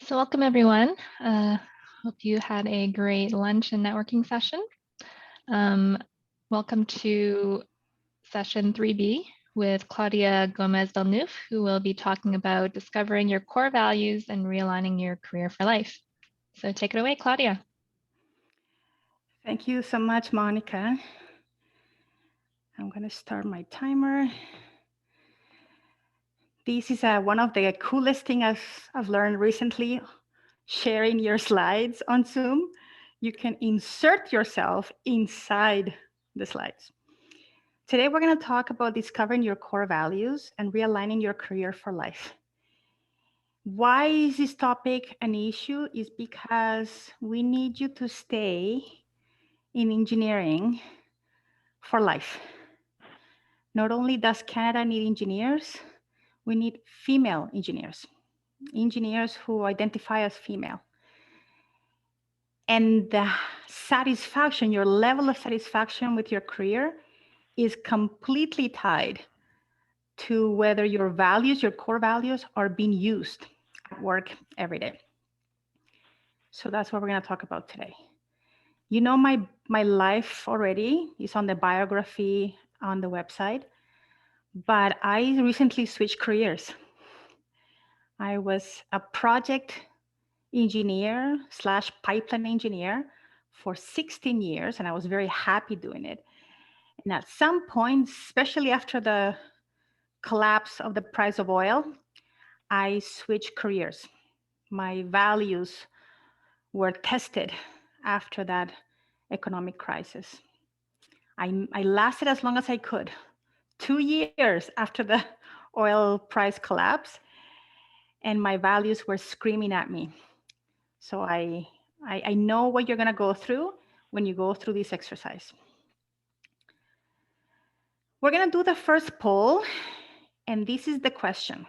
So welcome everyone. Hope you had a great lunch and networking session. Welcome to session 3B with Claudia Gomez-Villeneuve, who will be talking about discovering your core values and realigning your career for life. So take it away, Claudia. Thank you so much, Monica. I'm going to start my timer. This is one of the coolest things I've learned recently, sharing your slides on Zoom. You can insert yourself inside the slides. Today, we're going to talk about discovering your core values and realigning your career for life. Why is this topic an issue? Is because we need you to stay in engineering for life. Not only does Canada need engineers, we need female engineers, engineers who identify as female. And the satisfaction, your level of satisfaction with your career is completely tied to whether your values, your core values, are being used at work every day. So that's what we're going to talk about today. You know, my life already is on the biography on the website, but I recently switched careers. I was a project engineer / pipeline engineer for 16 years, and I was very happy doing it. And at some point, especially after the collapse of the price of oil, I switched careers. My values were tested after that economic crisis. I lasted as long as I could, 2 years after the oil price collapse, and my values were screaming at me. So I know what you're going to go through when you go through this exercise. We're going to do the first poll, and this is the question.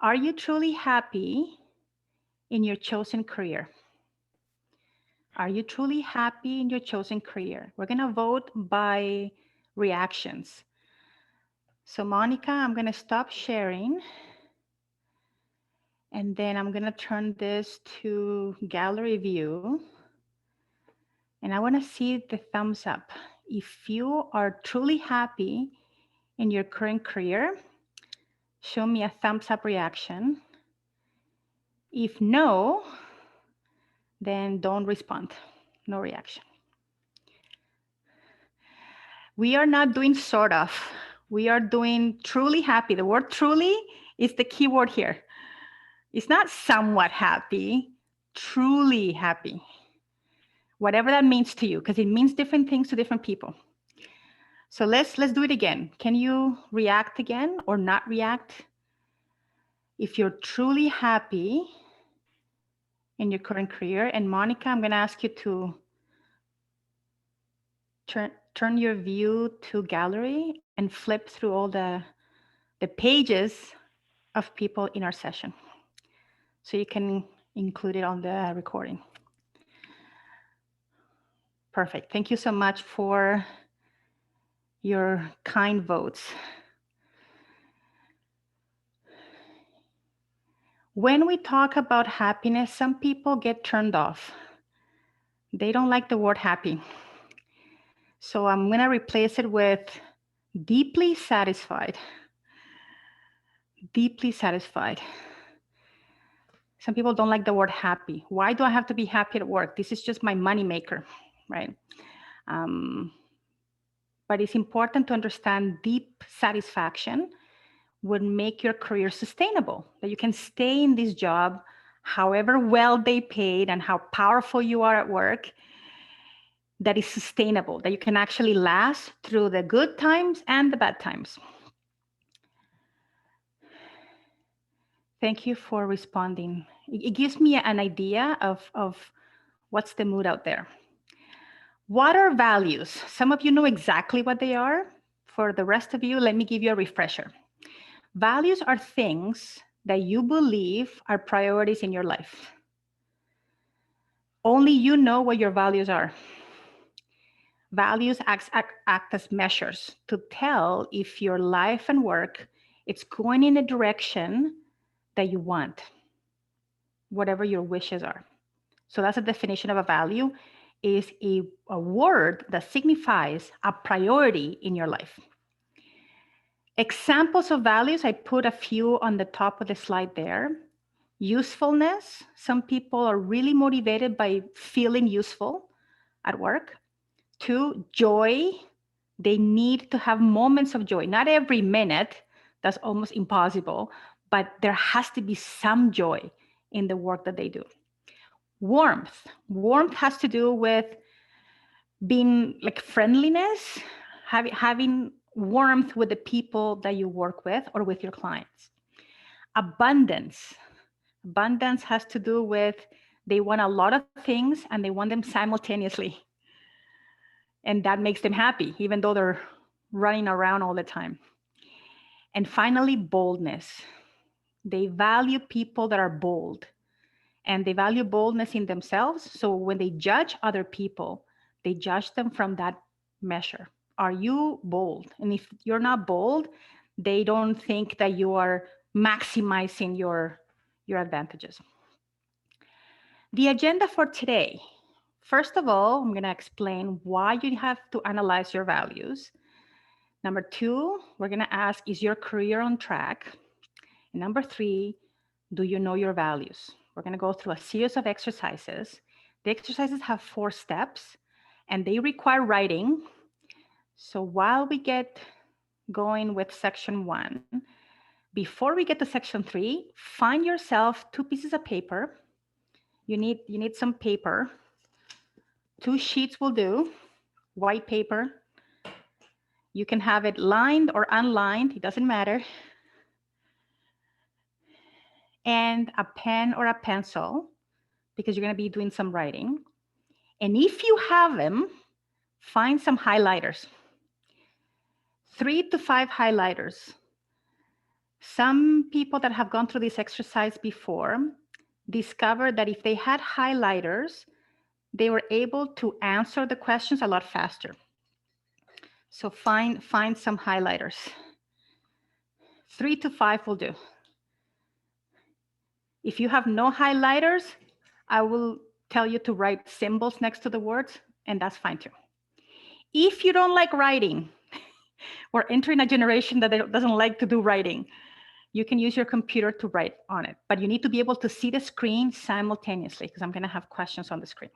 Are you truly happy in your chosen career? Are you truly happy in your chosen career? We're going to vote by reactions. So Monica, I'm going to stop sharing. And then I'm going to turn this to gallery view. And I want to see the thumbs up. If you are truly happy in your current career, show me a thumbs up reaction. If no, then don't respond. No reaction. We are not doing sort of. We are doing truly happy. The word truly is the key word here. It's not somewhat happy, truly happy. Whatever that means to you, because it means different things to different people. So let's do it again. Can you react again or not react? If you're truly happy in your current career, and Monica, I'm going to ask you to turn your view to gallery and flip through all the pages of people in our session, so you can include it on the recording. Perfect. Thank you so much for your kind votes. When we talk about happiness, some people get turned off. They don't like the word happy. So I'm going to replace it with deeply satisfied. Deeply satisfied. Some people don't like the word happy. Why do I have to be happy at work? This is just my money maker, right? But it's important to understand deep satisfaction would make your career sustainable, that you can stay in this job, however well they paid and how powerful you are at work, that is sustainable, that you can actually last through the good times and the bad times. Thank you for responding. It gives me an idea of what's the mood out there. What are values? Some of you know exactly what they are. For the rest of you, let me give you a refresher. Values are things that you believe are priorities in your life. Only you know what your values are. Values act as measures to tell if your life and work it's going in a direction that you want. whatever your wishes are. So that's a definition of a value, is a word that signifies a priority in your life. Examples of values, I put a few on the top of the slide there. Usefulness, some people are really motivated by feeling useful at work. 2, joy, they need to have moments of joy. Not every minute, that's almost impossible, but there has to be some joy in the work that they do. Warmth, warmth has to do with being like friendliness, having warmth with the people that you work with or with your clients. Abundance, abundance has to do with they want a lot of things and they want them simultaneously. And that makes them happy, even though they're running around all the time. And finally, boldness. They value people that are bold, and they value boldness in themselves. So when they judge other people, they judge them from that measure. Are you bold? And if you're not bold, they don't think that you are maximizing your advantages. The agenda for today. First of all, I'm going to explain why you have to analyze your values. Number 2, we're going to ask, is your career on track? And number 3, do you know your values? We're going to go through a series of exercises. The exercises have 4 steps, and they require writing. So while we get going with section 1, before we get to section 3, find yourself 2 pieces of paper. You need some paper. 2 sheets will do, white paper. You can have it lined or unlined, it doesn't matter. And a pen or a pencil, because you're going to be doing some writing. And if you have them, find some highlighters. 3 to 5 highlighters. Some people that have gone through this exercise before discovered that if they had highlighters, they were able to answer the questions a lot faster. So find some highlighters. 3 to 5 will do. If you have no highlighters, I will tell you to write symbols next to the words, and that's fine too. If you don't like writing, we're entering a generation that doesn't like to do writing. You can use your computer to write on it, but you need to be able to see the screen simultaneously because I'm going to have questions on the screen.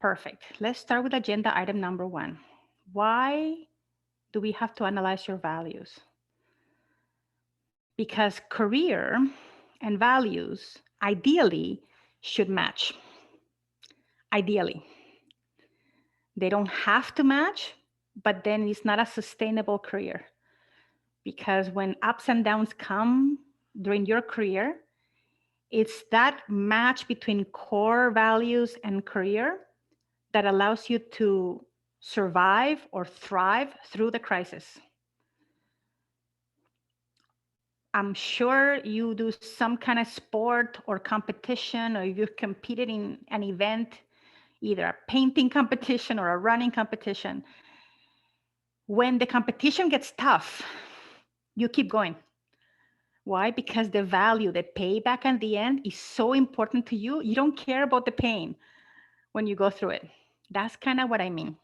Perfect. Let's start with agenda item number 1. Why do we have to analyze your values? Because career and values ideally should match. Ideally. They don't have to match, but then it's not a sustainable career. Because when ups and downs come during your career, it's that match between core values and career that allows you to survive or thrive through the crisis. I'm sure you do some kind of sport or competition, or you've competed in an event, either a painting competition or a running competition. When the competition gets tough, you keep going. Why? Because the value, the payback at the end is so important to you. You don't care about the pain when you go through it. That's kind of what I mean.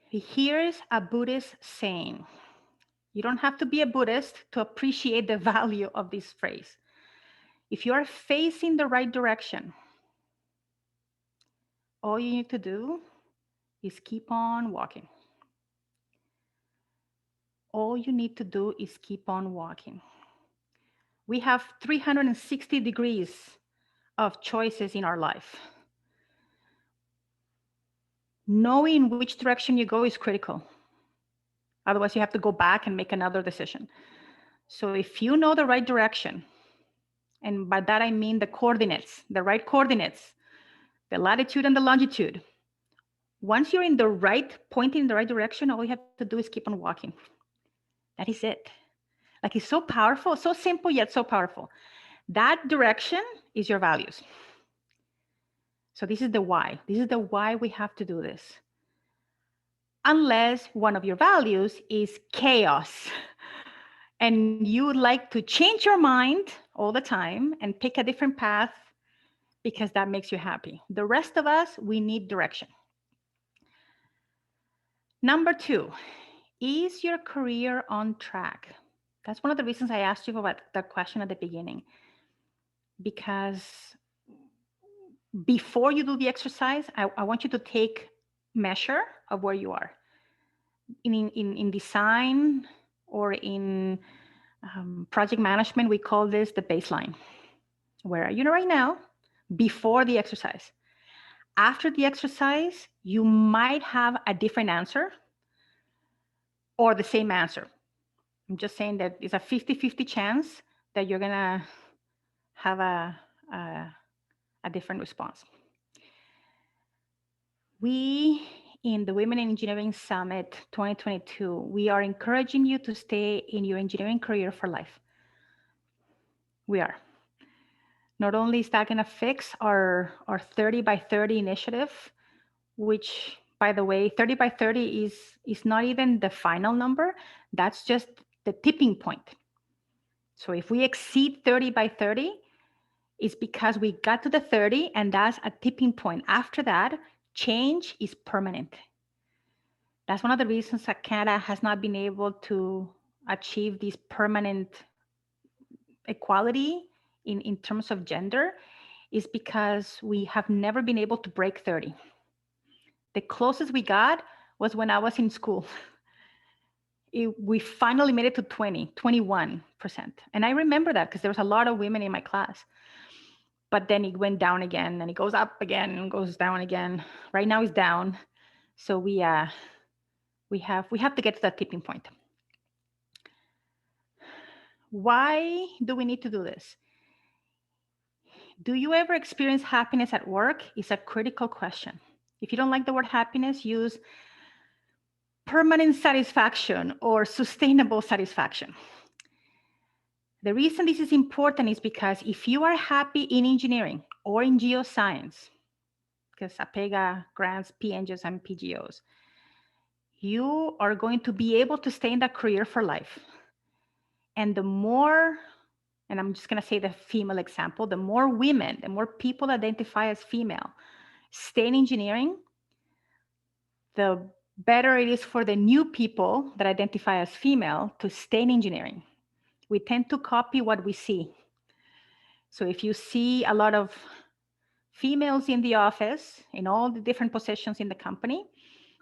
Here's a Buddhist saying. You don't have to be a Buddhist to appreciate the value of this phrase. If you are facing the right direction, all you need to do is keep on walking. All you need to do is keep on walking. We have 360 degrees of choices in our life. Knowing which direction you go is critical. Otherwise, you have to go back and make another decision. So if you know the right direction, and by that I mean the coordinates, the right coordinates, the latitude and the longitude, once you're in the right, pointing in the right direction, all you have to do is keep on walking. That is it. Like, it's so powerful, so simple, yet so powerful. That direction is your values. So this is the why. This is the why we have to do this. unless one of your values is chaos. And you would like to change your mind all the time and pick a different path because that makes you happy. The rest of us, we need direction. Number 2, is your career on track? That's one of the reasons I asked you about the question at the beginning. Because before you do the exercise, I want you to take measure of where you are. In design or in project management, we call this the baseline. Where are you right now before the exercise? After the exercise, you might have a different answer or the same answer. I'm just saying that it's a 50-50 chance that you're gonna have a different response. We, in the Women in Engineering Summit 2022, we are encouraging you to stay in your engineering career for life. We are. Not only is that gonna fix our 30 by 30 initiative, which, by the way, 30 by 30 is not even the final number. That's just the tipping point. So if we exceed 30 by 30, it's because we got to the 30 and that's a tipping point. After that, change is permanent. That's one of the reasons that Canada has not been able to achieve this permanent equality in terms of gender, is because we have never been able to break 30. The closest we got was when I was in school. We finally made it to 21%. And I remember that because there was a lot of women in my class. But then it went down again, and it goes up again and goes down again. Right now it's down. So we have to get to that tipping point. Why do we need to do this? Do you ever experience happiness at work? Is a critical question. If you don't like the word happiness, use permanent satisfaction or sustainable satisfaction. The reason this is important is because if you are happy in engineering or in geoscience, because APEGA grants P.Engs and PGOs, you are going to be able to stay in that career for life. And the more, and I'm just going to say the female example, the more women, the more people identify as female stay in engineering, the better it is for the new people that identify as female to stay in engineering. We tend to copy what we see. So if you see a lot of females in the office, in all the different positions in the company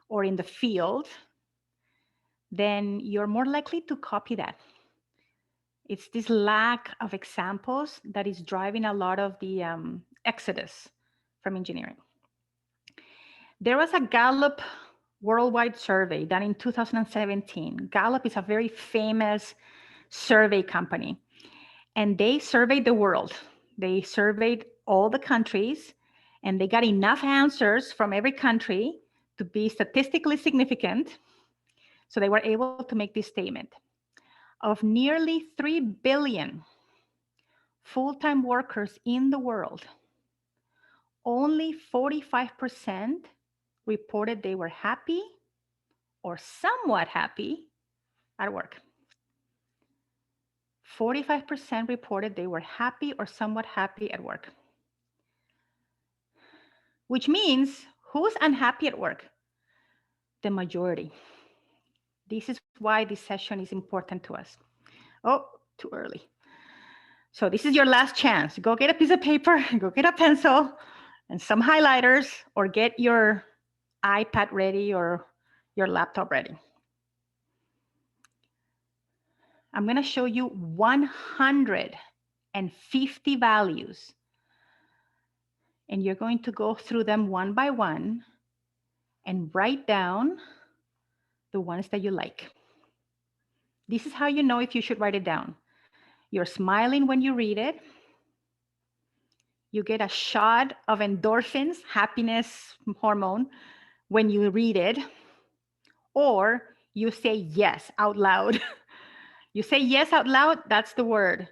or in the field, then you're more likely to copy that. It's this lack of examples that is driving a lot of the exodus from engineering. There was a Gallup worldwide survey done in 2017. Gallup is a very famous survey company, and they surveyed the world. They surveyed all the countries, and they got enough answers from every country to be statistically significant. So they were able to make this statement. Of nearly 3 billion full-time workers in the world, only 45% reported they were happy or somewhat happy at work. 45% reported they were happy or somewhat happy at work. Which means, who's unhappy at work? The majority. This is why this session is important to us. Oh, too early. So this is your last chance. Go get a piece of paper, go get a pencil and some highlighters, or get your iPad ready or your laptop ready. I'm going to show you 150 values, and you're going to go through them one by one and write down the ones that you like. This is how you know if you should write it down. You're smiling when you read it. You get a shot of endorphins, happiness hormone, when you read it, or you say yes out loud. You say yes out loud, that's the word.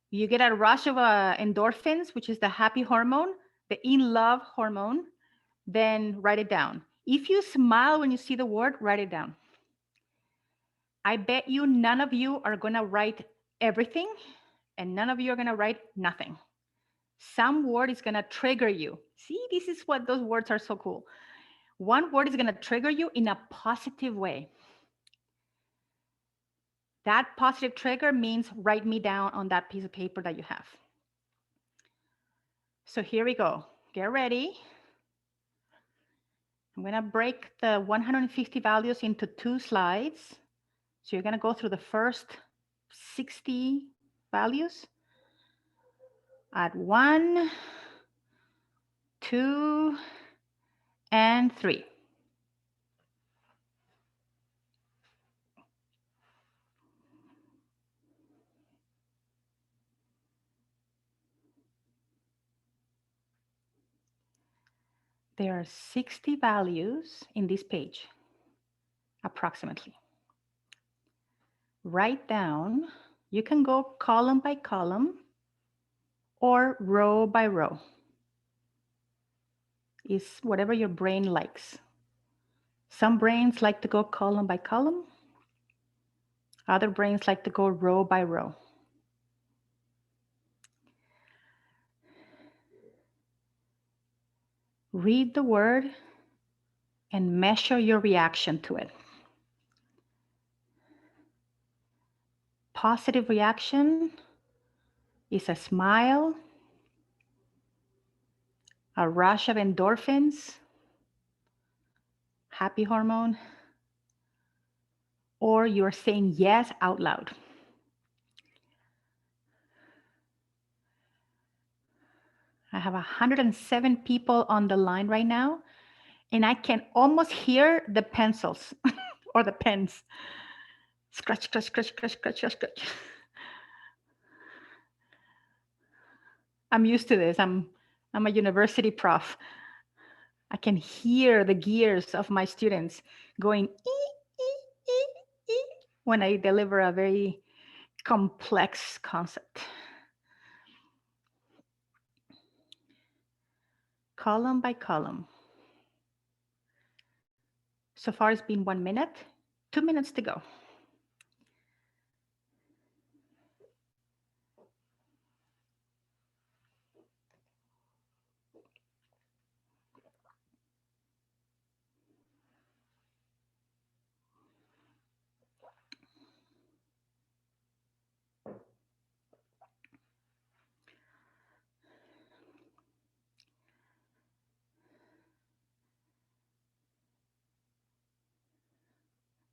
You get a rush of endorphins, which is the happy hormone, the in love hormone, then write it down. If you smile when you see the word, write it down. I bet you none of you are going to write everything, and none of you are going to write nothing. Some word is going to trigger you. See, this is what those words are so cool. One word is going to trigger you in a positive way. That positive trigger means write me down on that piece of paper that you have. So here we go. Get ready. I'm going to break the 150 values into 2 slides. So you're going to go through the first 60 values at 1, 2, and 3. There are 60 values in this page, approximately. Write down, you can go column by column or row by row. It's whatever your brain likes. Some brains like to go column by column. Other brains like to go row by row. Read the word and measure your reaction to it. Positive reaction is a smile, a rush of endorphins, happy hormone, or you're saying yes out loud. I have 107 people on the line right now, and I can almost hear the pencils or the pens. Scratch, scratch, scratch, scratch, scratch, scratch, scratch. I'm used to this. I'm a university prof. I can hear the gears of my students going when I deliver a very complex concept. Column by column. So far it's been 1 minute, 2 minutes to go.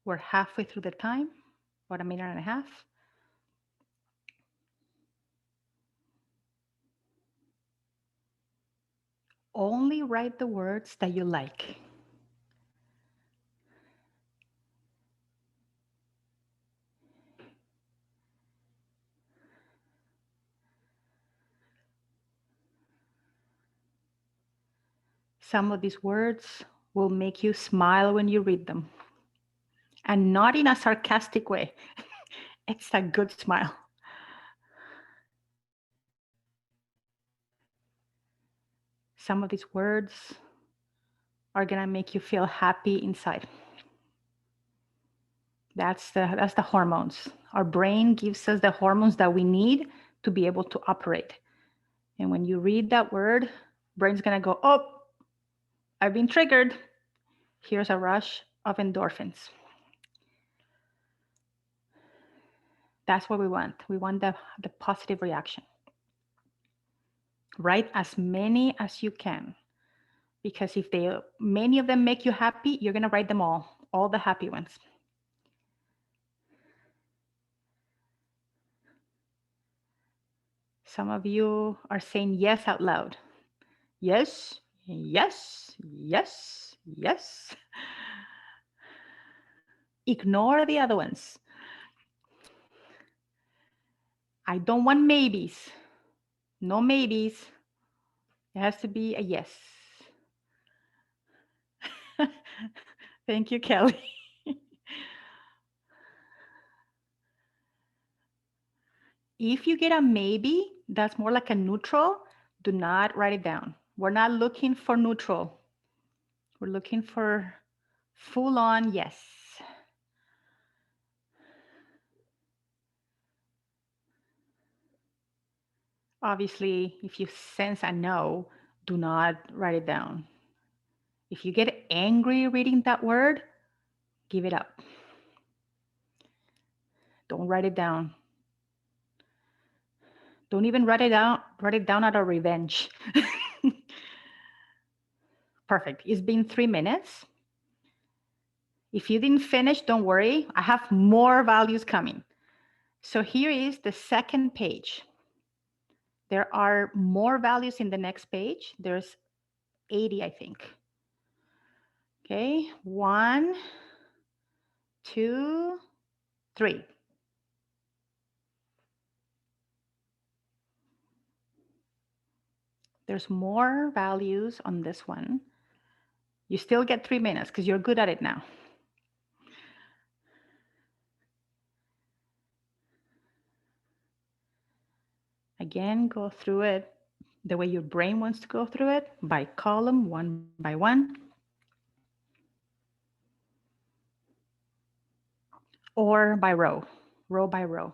We're halfway through the time, about 1.5 minutes. Only write the words that you like. Some of these words will make you smile when you read them. And not in a sarcastic way. It's a good smile. Some of these words are gonna make you feel happy inside. That's the hormones. Our brain gives us the hormones that we need to be able to operate. And when you read that word, brain's gonna go, oh, I've been triggered. Here's a rush of endorphins. That's what we want. We want the positive reaction. Write as many as you can, because if many of them make you happy, you're gonna write them all the happy ones. Some of you are saying yes out loud. Yes, yes, yes, yes. Ignore the other ones. I don't want maybes. No maybes. It has to be a yes. Thank you, Kelly. If you get a maybe, that's more like a neutral, do not write it down. We're not looking for neutral. We're looking for full on yes. Obviously, if you sense a no, do not write it down. If you get angry reading that word, give it up. Don't write it down. Don't even write it down out of revenge. Perfect. It's been 3 minutes. If you didn't finish, don't worry. I have more values coming. So here is the second page. There are more values in the next page. There's 80, I think. Okay, 1, 2, 3. There's more values on this one. You still get 3 minutes because you're good at it now. Again, go through it the way your brain wants to go through it, by column, one by one. Or by row by row.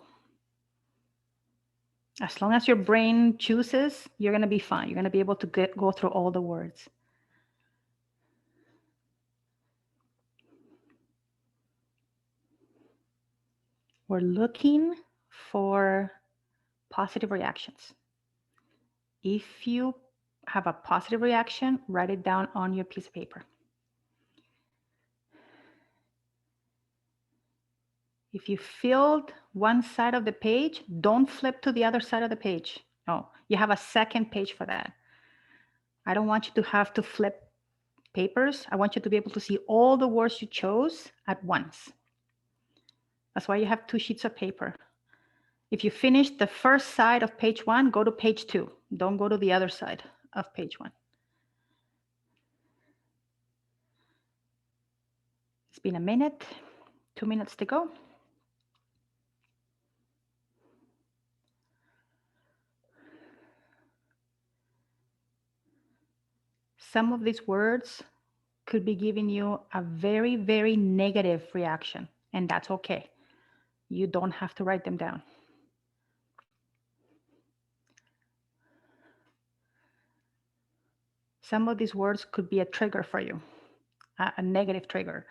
As long as your brain chooses, you're going to be fine. You're going to be able to go through all the words. We're looking for positive reactions. If you have a positive reaction, write it down on your piece of paper. If you filled one side of the page, don't flip to the other side of the page. No, you have a second page for that. I don't want you to have to flip papers. I want you to be able to see all the words you chose at once. That's why you have 2 sheets of paper. If you finish the first side of page 1, go to page 2. Don't go to the other side of page 1. It's been a minute, 2 minutes to go. Some of these words could be giving you a very, very negative reaction, and that's okay. You don't have to write them down. Some of these words could be a trigger for you, a negative trigger.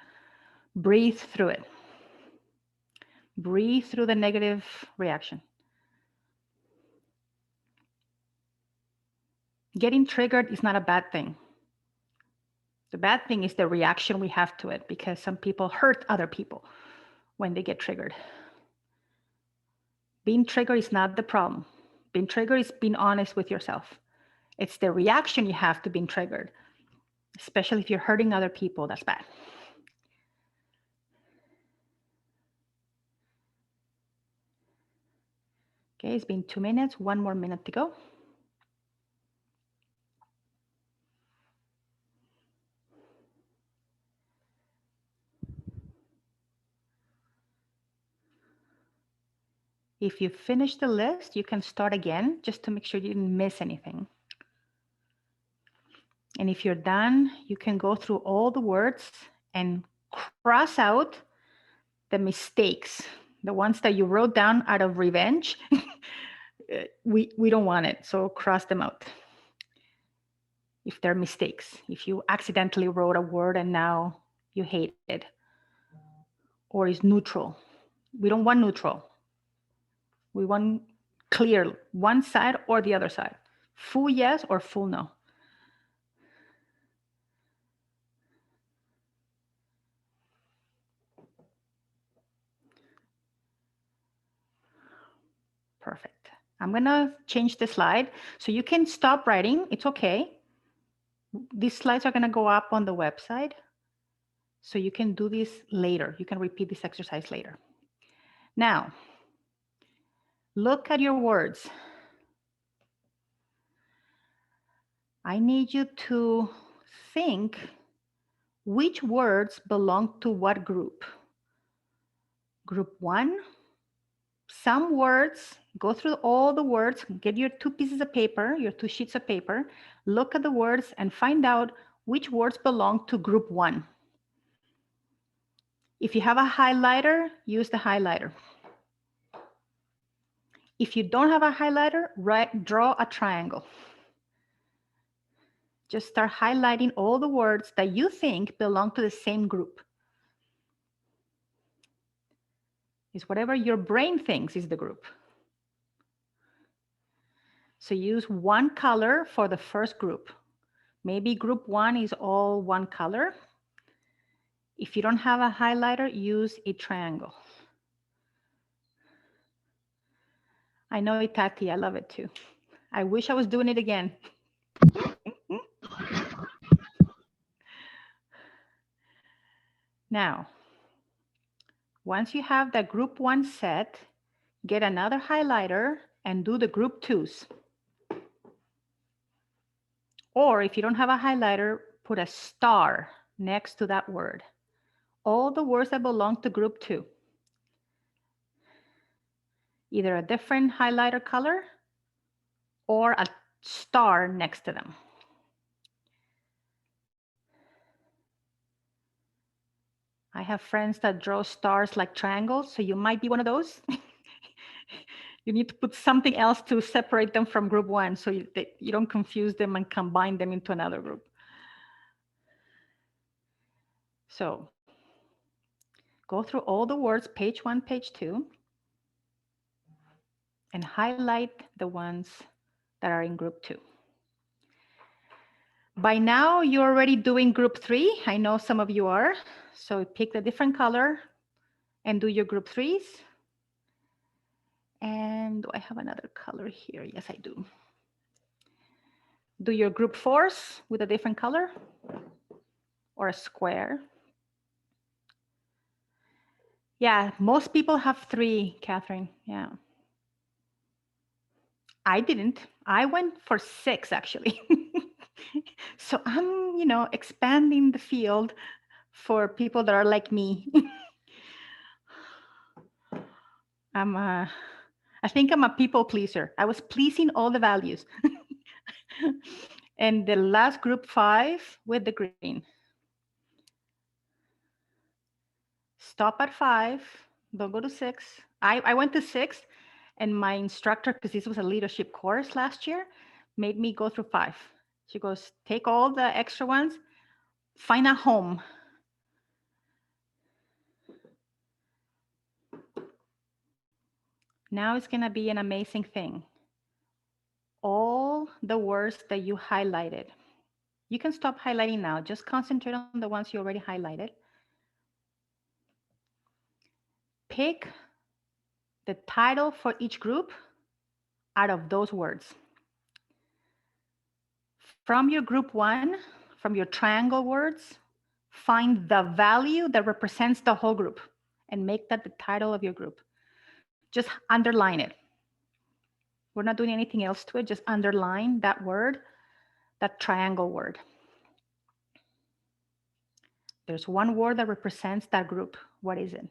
Breathe through it. Breathe through the negative reaction. Getting triggered is not a bad thing. The bad thing is the reaction we have to it, because some people hurt other people when they get triggered. Being triggered is not the problem. Being triggered is being honest with yourself. It's the reaction you have to being triggered, especially if you're hurting other people. That's bad. Okay, it's been 2 minutes, 1 more minute to go. If you finish the list, you can start again just to make sure you didn't miss anything. And if you're done, you can go through all the words and cross out the mistakes, the ones that you wrote down out of revenge. we don't want it, so cross them out. If they're mistakes, if you accidentally wrote a word and now you hate it, or is neutral. We don't want neutral. We want clear, one side or the other side. Full yes or full no. Perfect. I'm gonna change the slide. So you can stop writing, it's okay. These slides are gonna go up on the website. So you can do this later. You can repeat this exercise later. Now, look at your words. I need you to think which words belong to what group. Group 1, some words, go through all the words, get your 2 pieces of paper, your 2 sheets of paper, look at the words and find out which words belong to group 1. If you have a highlighter, use the highlighter. If you don't have a highlighter, draw a triangle. Just start highlighting all the words that you think belong to the same group. It's whatever your brain thinks is the group. So use one color for the first group. Maybe group 1 is all one color. If you don't have a highlighter, use a triangle. I know it, Tati. I love it too. I wish I was doing it again. Now, once you have the group 1 set, get another highlighter and do the group 2s. Or if you don't have a highlighter, put a star next to that word. All the words that belong to group 2. Either a different highlighter color or a star next to them. I have friends that draw stars like triangles, so you might be one of those. You need to put something else to separate them from group 1 so you don't confuse them and combine them into another group. So go through all the words, page 1, page 2, and highlight the ones that are in group 2. By now, you're already doing group 3. I know some of you are. So pick a different color and do your group 3s. And do I have another color here? Yes, I do. Do your group 4s with a different color or a square. Yeah, most people have 3, Catherine. Yeah. I didn't. I went for 6, actually. So I'm, expanding the field for people that are like me. I think I'm a people pleaser. I was pleasing all the values. And the last group 5 with the green. Stop at 5, don't go to 6. I went to 6, and my instructor, because this was a leadership course last year, made me go through 5. She goes, take all the extra ones, find a home. Now it's gonna be an amazing thing. All the words that you highlighted. You can stop highlighting now, just concentrate on the ones you already highlighted. Pick the title for each group out of those words. From your group 1, from your triangle words, find the value that represents the whole group and make that the title of your group. Just underline it. We're not doing anything else to it, just underline that word, that triangle word. There's one word that represents that group. What is it?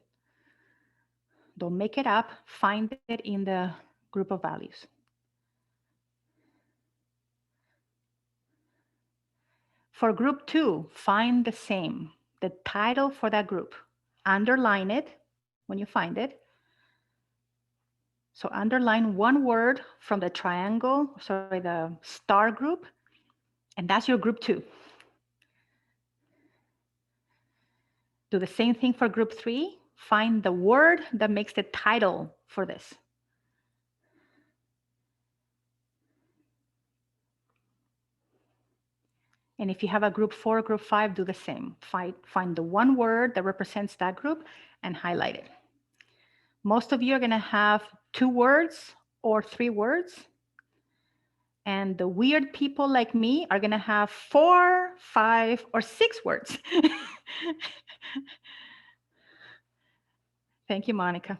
Don't make it up, find it in the group of values. For group 2, find the same, the title for that group. Underline it when you find it. So underline one word from the the star group, and that's your group 2. Do the same thing for group 3. Find the word that makes the title for this. And if you have a group 4, group 5, do the same. Find the one word that represents that group and highlight it. Most of you are going to have 2 words or 3 words. And the weird people like me are going to have 4, 5, or 6 words. Thank you, Monica.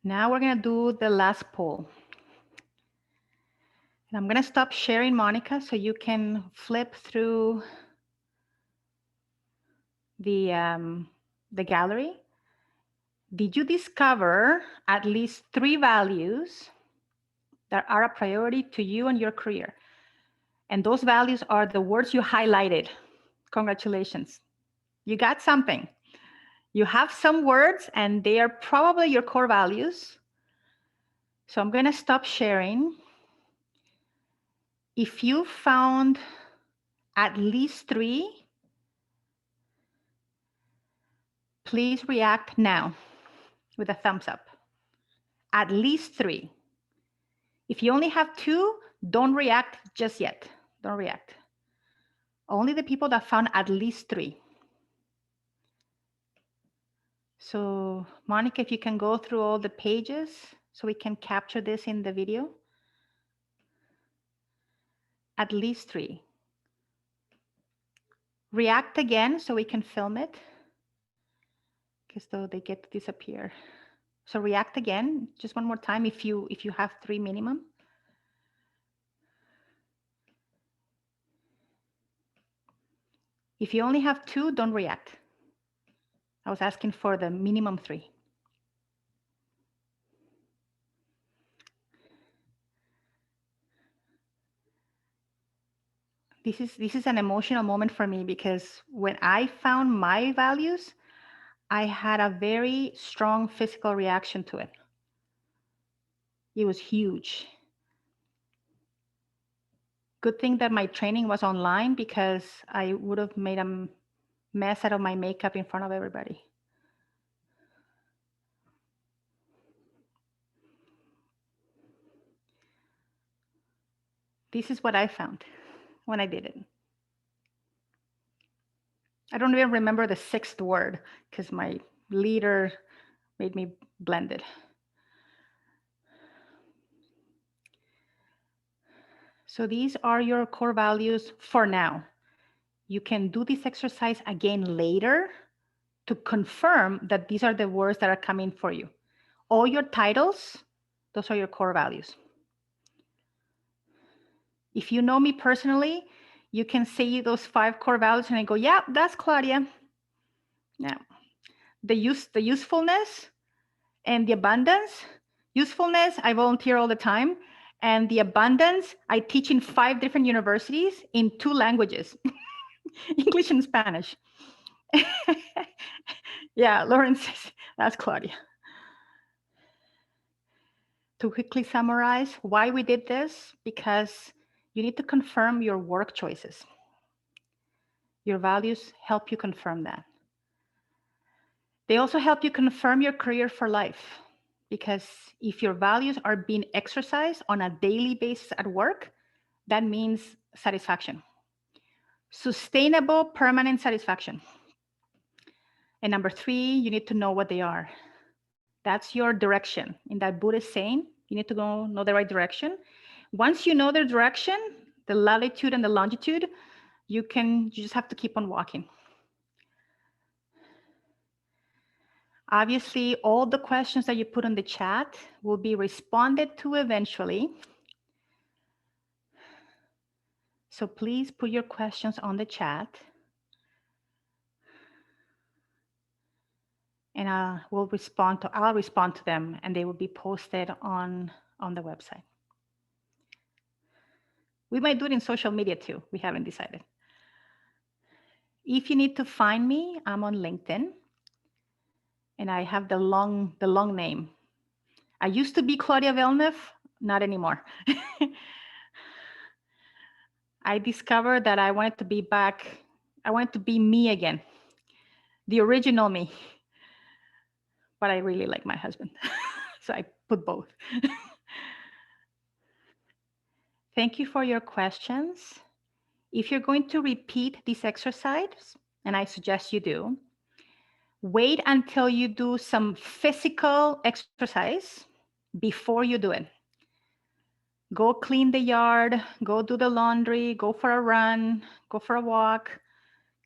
Now we're going to do the last poll. And I'm going to stop sharing, Monica, so you can flip through the gallery. Did you discover at least 3 values that are a priority to you and your career? And those values are the words you highlighted. Congratulations. You got something. You have some words and they are probably your core values. So I'm going to stop sharing. If you found at least 3, please react now with a thumbs up. At least 3. If you only have 2, don't react just yet. Don't react. Only the people that found at least 3. So Monica, if you can go through all the pages so we can capture this in the video. At least 3. React again so we can film it, because though they get to disappear. So react again, just one more time if you have 3 minimum. If you only have 2, don't react. I was asking for the minimum 3. This is an emotional moment for me, because when I found my values, I had a very strong physical reaction to it. It was huge. Good thing that my training was online, because I would have made a mess out of my makeup in front of everybody. This is what I found when I did it. I don't even remember the 6th word because my leader made me blend it. So these are your core values for now. You can do this exercise again later to confirm that these are the words that are coming for you. All your titles, those are your core values. If you know me personally, you can say those 5 core values and I go, yeah, that's Claudia. Yeah. The usefulness and the abundance. Usefulness, I volunteer all the time. And the abundance, I teach in 5 different universities in 2 languages, English and Spanish. Yeah, Lauren says, that's Claudia. To quickly summarize why we did this, because you need to confirm your work choices. Your values help you confirm that. They also help you confirm your career for life, because if your values are being exercised on a daily basis at work, that means satisfaction. Sustainable, permanent satisfaction. And number 3, you need to know what they are. That's your direction. In that Buddhist saying, you need to go know the right direction. Once you know the direction, the latitude and the longitude, you just have to keep on walking. Obviously, all the questions that you put in the chat will be responded to eventually. So please put your questions on the chat. And I'll respond to them, and they will be posted on the website. We might do it in social media too. We haven't decided. If you need to find me, I'm on LinkedIn, and I have the long name. I used to be Claudia Villeneuve, not anymore. I discovered that I wanted to be back. I wanted to be me again, the original me. But I really like my husband, so I put both. Thank you for your questions. If you're going to repeat this exercise, and I suggest you do, wait until you do some physical exercise before you do it. Go clean the yard, go do the laundry, go for a run, go for a walk,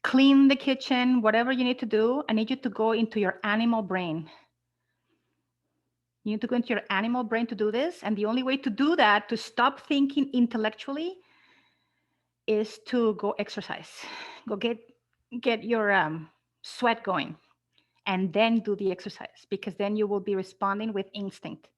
clean the kitchen, whatever you need to do. I need you to go into your animal brain. You need to go into your animal brain to do this. And the only way to do that, to stop thinking intellectually, is to go exercise. Go get your sweat going. and then do the exercise, because then you will be responding with instinct.